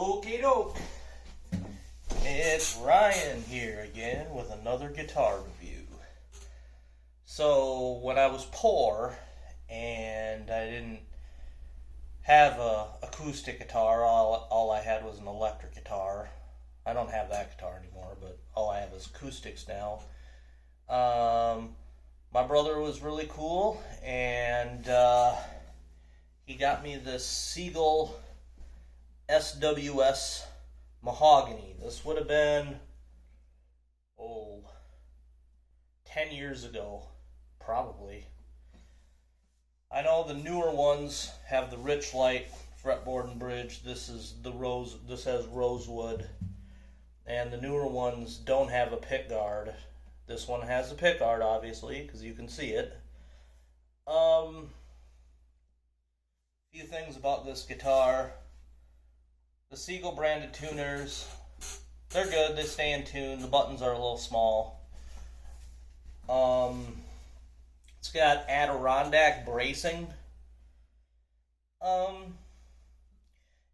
Okie doke. It's Ryan here again with another guitar review. So when I was poor and I didn't have a acoustic guitar, all I had was an electric guitar. I don't have that guitar anymore, but all I have is acoustics now. My brother was really cool, and he got me this Seagull SWS Mahogany. This would have been, 10 years ago, probably. I know the newer ones have the rich light fretboard and bridge. This is the rose. This has rosewood, and the newer ones don't have a pick guard. This one has a pick guard, obviously, because you can see it. Few things about this guitar. The Seagull branded tuners, they're good. They stay in tune. The buttons are a little small. It's got Adirondack bracing.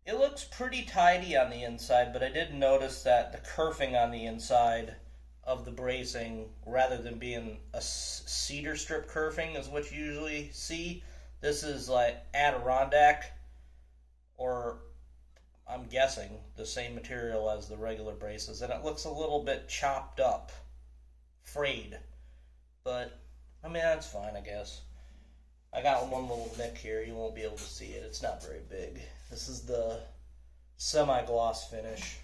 It looks pretty tidy on the inside, but I did notice that the kerfing on the inside of the bracing, rather than being a cedar strip kerfing is what you usually see, this is like Adirondack, or I'm guessing the same material as the regular braces, and it looks a little bit chopped up, frayed, but I mean, that's fine, I guess. I got one little nick here. You won't be able to see it. It's not very big. This is the semi-gloss finish.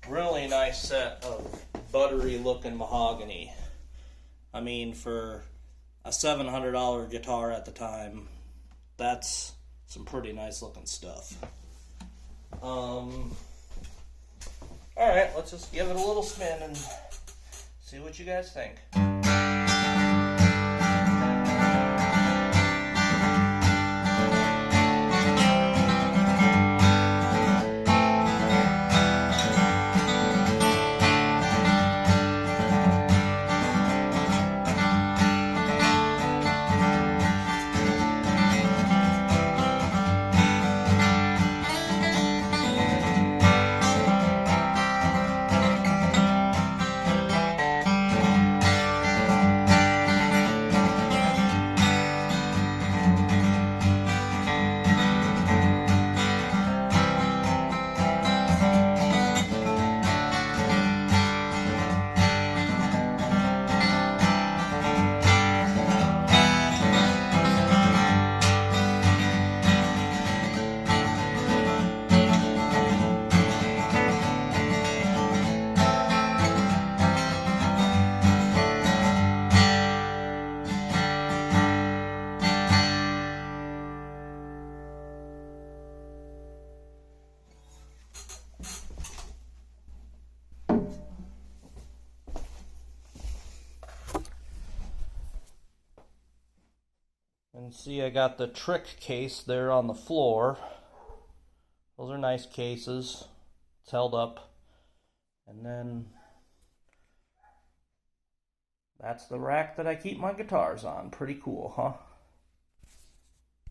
Really nice set of buttery looking mahogany. I mean, for a $700 guitar at the time, that's some pretty nice looking stuff. Alright, let's just give it a little spin and see what you guys think. And see, I got the trick case there on the floor. Those are nice cases. It's held up. And then that's the rack that I keep my guitars on. Pretty cool, huh?